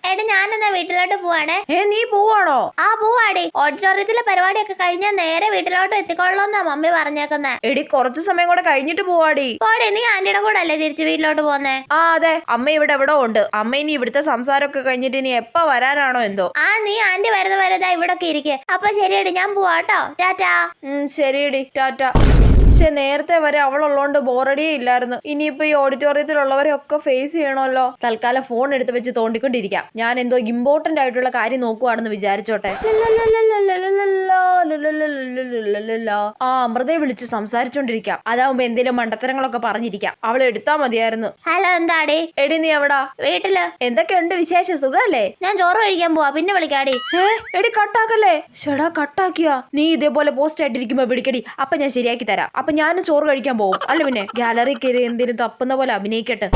എടാ ഞാനെന്നാ വീട്ടിലോട്ട് പോവാണേ. നീ പോവാണോ? ആ പോവാടി. ഓഡിറ്റോറിയത്തിലെ പരിപാടിയൊക്കെ കഴിഞ്ഞാൽ നേരെ വീട്ടിലോട്ട് എത്തിക്കൊള്ളാന്നാ മമ്മി പറഞ്ഞേക്കുന്നേ. എടി കുറച്ചു സമയം കൂടെ കഴിഞ്ഞിട്ട് പോവാടി. പോടെ, നീ ആന്റിയുടെ കൂടെ അല്ലേ തിരിച്ച് വീട്ടിലോട്ട് പോന്നേ? ആ അതെ, അമ്മ ഇവിടെ എവിടെ ഉണ്ട്. അമ്മ ഇനി ഇവിടുത്തെ സംസാരമൊക്കെ കഴിഞ്ഞിട്ട് ഇനി എപ്പ വരാനാണോ എന്തോ. ആ നീ ആന്റി വരുന്നതാ ഇവിടൊക്കെ ഇരിക്കെ. അപ്പൊ ശരിയടി, ഞാൻ പോവാട്ടോ. ടാറ്റാ. ശരിയടി, ടാറ്റ. പക്ഷെ നേരത്തെ വരെ അവളുള്ളോണ്ട് ബോറടിയേ ഇല്ലായിരുന്നു. ഇനിയിപ്പോ ഈ ഓഡിറ്റോറിയത്തിലുള്ളവരെയൊക്കെ ഫേസ് ചെയ്യണമല്ലോ. തൽക്കാലം ഫോൺ എടുത്ത് വെച്ച് തോണ്ടിക്കൊണ്ടിരിക്കാം. ഞാൻ എന്തോ ഇമ്പോർട്ടന്റ് ആയിട്ടുള്ള കാര്യം നോക്കുവാണെന്ന് വിചാരിച്ചോട്ടെ. ആ അമൃതയെ വിളിച്ച് സംസാരിച്ചോണ്ടിരിക്കാം. അതാവുമ്പോ എന്തേലും മണ്ടത്തരങ്ങളൊക്കെ പറഞ്ഞിരിക്കാം. അവൾ എടുത്താ മതിയായിരുന്നു. ഹലോ, എന്താടി? എടി നീ എവിടാ? വീട്ടില്. എന്തൊക്കെയുണ്ട് വിശേഷം? സുഖല്ലേ? ഞാൻ ചോറ് കഴിക്കാൻ പോവാ, പിന്നെ വിളിക്കാടി. എടി കട്ടാക്കല്ലേ. ഷടാ കട്ടാക്കിയാ നീ ഇതേപോലെ പോസ്റ്റ് ആയിട്ടിരിക്കുമ്പോ വിളിക്കടി. അപ്പൊ ഞാൻ ശരിയാക്കി തരാം. അപ്പൊ ഞാനും ചോറ് കഴിക്കാൻ പോകും. അല്ല പിന്നെ ഗാലറി കയറി എന്തിനും തപ്പുന്ന പോലെ അഭിനയിക്കട്ടെ.